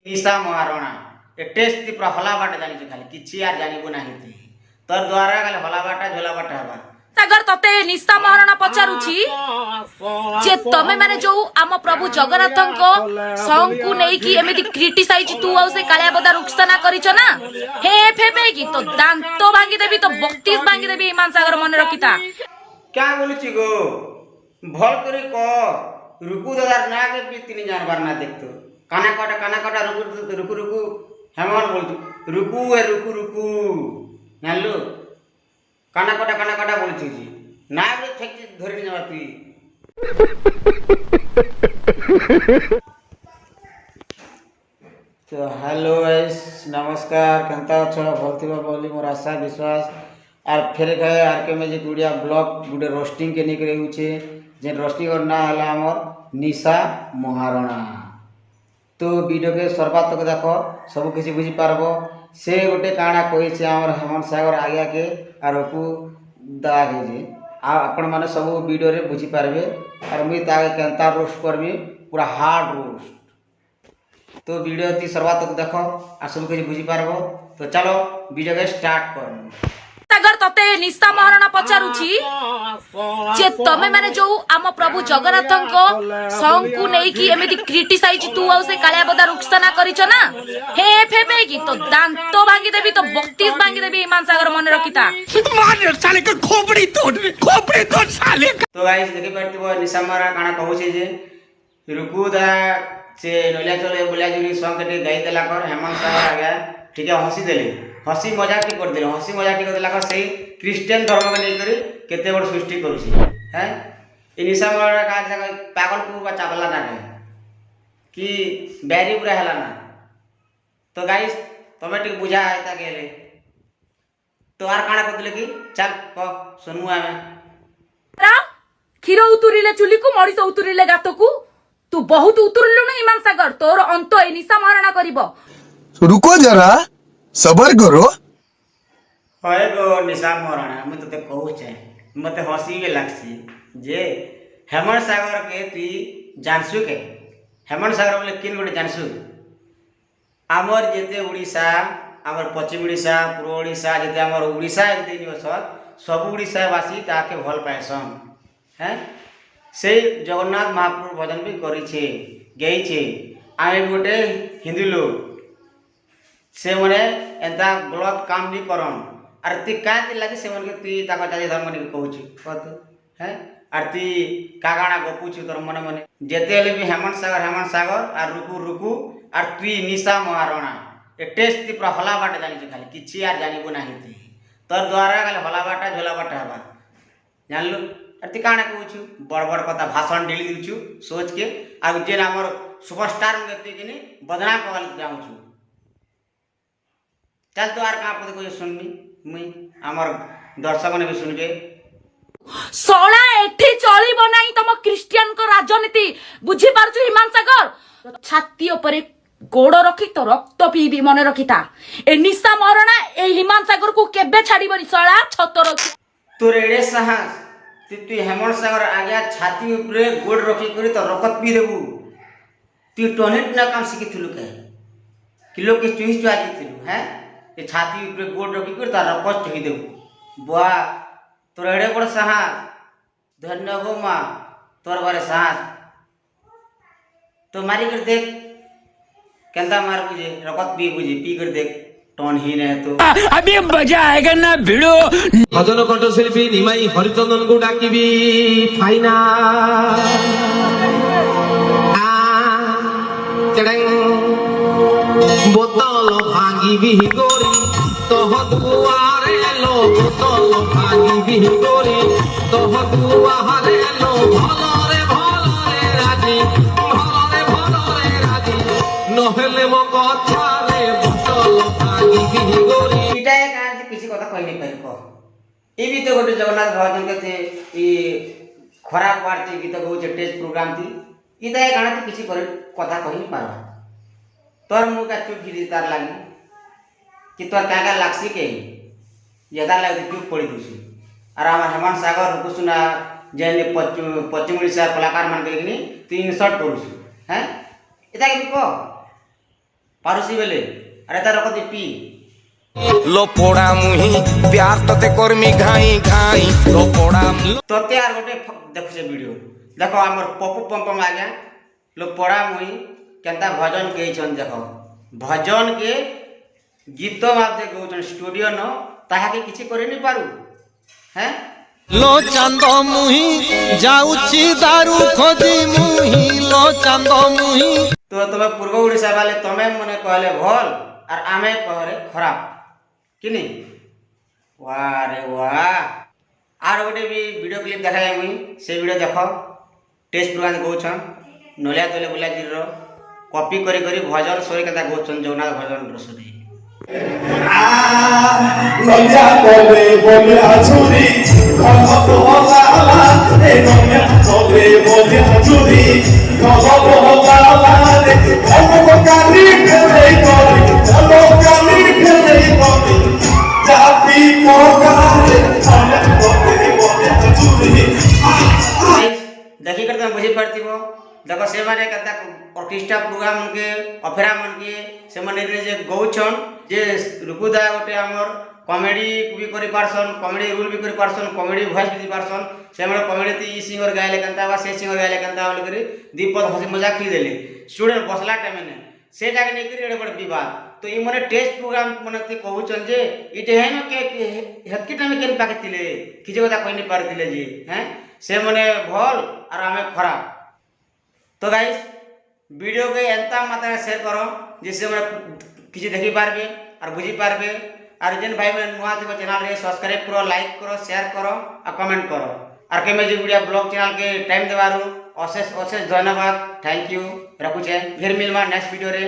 ईशा महारणा ए test ती पूरा हला बाटा जानी खाली किछि यार जानिबो नाही ती तर द्वारा खाली हला बाटा झोला बाटा हबा सागर तते निशा महारणा पचारुछि जे तमे माने जो आम प्रभु जगन्नाथक सॉन्ग को नै कि एमिति क्रिटिसाइज तू आ से कालिया बदा रुखसना करिछ ना हे फेबे की तो दांत भांगी देबी तो 32 भांगी देबी ईमान सागर मन रखिता क्या बोलछि गो भल करी को रुकु दादार ना के भी तीन जानवर ना देखतो काना काटा रुकु रुकु हेमन बोलतो रुकु ए रुकु रुकु जानलु काना काटा बोलछि जी ना बोले ठेक धरि न जाती तो हेलो गाइस नमस्कार केनता छ भलतिबा बोली मोर आशा विश्वास आर फेर गए आर के में जे गुड़िया ब्लॉग गुडे रोस्टिंग के निकरे होचे जे रोस्टिंग और ना हला हमर निशा महारणा तो वीडियो के सर्वात तक देखो सब किसी बुझी पारबो से गोटे काना कहि छे हमर हेमंत सागर आज्ञा के आर को दा के जे आपण माने सब वीडियो रे बुझी पारबे आर मुई ताके केनता रोस्ट करबी पूरा हार्ड रोस्ट तो वीडियो ती सर्वात तक देखो आ सब किसी बुझी पारबो तो चलो वीडियो के स्टार्ट कर सागर तते निशा महारणा पचारुछि जे तमे माने जो आम प्रभु जगन्नाथक सॉन्ग को नै कि एमिति क्रिटिसाइज तू आ से कालिया बदा रुखसना करिछ ना हे फेबे की तो दांत भांगी देबी तो 32 भांगी देबी ईमान सागर मन रखिता मार साले के खोपड़ी तोड़ साले तो गाइस देखि परतिबो निशा महारणा काना कहू छे जे रुकु दा से नलिया चले बोलिया जुरी सॉन्ग के गाई देला कर हेमंत सागर आ गया ठीक है हसी मजाक टी कर दिले हसी मजाक टी कर दिला कर सही क्रिश्चियन धर्म के लेकर केते बड़ सृष्टि करूछी हैं इ निशा महारणा का पागल को चावला ना कि बैरी पूरा हला ना तो गाइस तमे टी बुझा आयता गेले तो आर काना कर दिले कि चल क सुनमु आमे खीर उतुरिले चुली को मरिस उतुरिले गातो को तू बहुत उतुरलु न ईमान सागर तोर अंत ए निशा महारणा करिवो रुको जरा सबर करो होय गो निशा महारणा मैं तते कहू छे मते हसी के लागसी जे हेमंत सागर के तू जानसु के हेमंत सागर बोले किन गोटे जानसु आमर जेते उड़ीसा आमर पश्चिम उड़ीसा पूर्व उड़ीसा जेते आमर उड़ीसा जेते निवास सब उड़ीसा वासी ताके भल पाएसन हैं से जगन्नाथ महाप्रभु भजन भी करी छे गई छे आमे गोटे हिंदू लोग से मने एंता गलत काम नहीं करन आर ती का ती लागी से मन के ती ताका जाति धर्म नि कहू छी कत हैं आर ती का गाना गपू छी तोर मने मने जेते ले भी हेमंत सागर आर रुकु आर तू निशा महारणा ए टेस्ट ती पूरा हला बाटा जानि खाली किछि यार जानिबो नाही ती तोर द्वारा खाली हला बाटा झोला बाटा हबा जानलु आर ती काना कहू छी बड़ कथा भाषण डेली दिछु सोच के आ जे हमर सुपरस्टार गति किनी बदनाम कवल जाऊ छी चल तो आर का पद कोई सुननी मुई हमर दर्शक ने भी सुनबे सोळा एठी चलिबो नाही तम क्रिश्चियन को राजनीति बुझी पारछु ईमान सागर छाती ऊपर गोड़ रखी तो रक्त पीबी मन रखिता ए निशा महारणा ए ईमान सागर को केबे छाड़ीबनी सोळा छत रखी तोर एडे साहस तू हेमंत सागर आज्ञा छाती ऊपर गोड़ रखी करी तो रक्त पी देबू तू टॉयलेट ना काम सिखिथिलु के किलो के चुइस चुआ जिथिलु हैं ये छाती ऊपर गोड़ रखी कर तार रक्त चुही देबू बुआ तोर एडे बड़ साहस धन्य हो मां तोर बारे साहस तो मारी कर देख केंदा मार बुझे रक्त पी कर देख टोन ही रहे तो अभी मजा आएगा ना भिड़ो भजन कंठशिल्पी निमाई हरिचंदन को डाकिबी फाइना बोतल भांगी गोरी तोह दुआरे लो बोतल भांगी गोरी तोह दुआरे लो भलरे राजी नहेले मो कथारे बोतल भांगी गोरी इटा का किसी कथा कहि नहीं पाइ को ए भी तो गोटे जगन्नाथ भजन के ई खराब वार्ते गीत गौ टेस्ट प्रोग्राम थी इता गाना किसी कथा कहि नहीं पारबा तोर मुँह का चुप गिरी तार लगी कि तोर क्या लागसी के यदा लगे चुप पड़ी दूसरी और आम हेमंत सागर रुकु सुना जेन पश्चिम उड़ीसा कलाकार मान के 3 शॉट करूँ हैं इता कि कह पारुसी बेले अरे तार रख पी लो पोड़ा मुही प्यार तोते कर्मी घाई घाई लो पोड़ा तोते यार गोटे देखु से वीडियो देखो हमर पप्पू पंपम आ गया लो पड़ा मुई केंता भजन के छन देखो भजन के गीत आप देखो स्टूडियो न ताहा के किछि करे नहीं पारू हैं लो चांद मुही जाऊची दारू खोजी मुही लो चांद मुही तो तुम्हें पूर्व ओडिशा वाले तुम्हें मने कहले भल और आमे कहरे खराब किनी वाह रे वाह आर गोटे भी वीडियो क्लिप देखाए मुई से वीडियो देखो टेस्ट प्रोग्राम कहछन नलिया तले बुला गिर कॉपी करी करी भजन सोई कथा कहछन जगन्नाथ भजन रसुरी नलिया तले बोलिया छुरी खलप हलाला ए नलिया तले बोलिया छुरी खलप हलाला रे हमको काली खेले कोरी हमको काली खेले कोरी जाति मोगाले नलिया तले बोलिया छुरी देखी करते बुझी पड़तीबो देखो से माने कथा ऑर्केस्ट्रा प्रोग्राम के ऑपेरा मन के से माने जे गौछन जे रुकुदा गोटे हमर कॉमेडी भी करि पारसन कॉमेडी रोल भी करि पारसन कॉमेडी वॉइस भी दी पारसन से माने कॉमेडी ती सिंगर गायले कंता बा से सिंगर गायले कंता बोल करी दीपक हंसी मजाक खी देले स्टूडेंट बसला टाइम ने से जाके नै करी एडे बड़ विवाद तो ई माने टेस्ट प्रोग्राम माने ती कहउछन जे इटे है न के हेतकी टाइम केन पाके थिले किजे कथा कहि नै पारथिले जी हैं से माने भल और हमें खराब तो गाइस वीडियो के एंता मात्रा शेयर करो जिससे मैं किसी देखी पारबे और बुझी पारबे और जेन भाई बहन नुआ थे चैनल रे सब्सक्राइब करो लाइक करो शेयर करो और कमेंट करो और के मैं जो वीडियो ब्लॉग चैनल के टाइम देवारू अशेष अशेष धन्यवाद थैंक यू रखुचे फिर मिलवा नेक्स्ट वीडियो रे।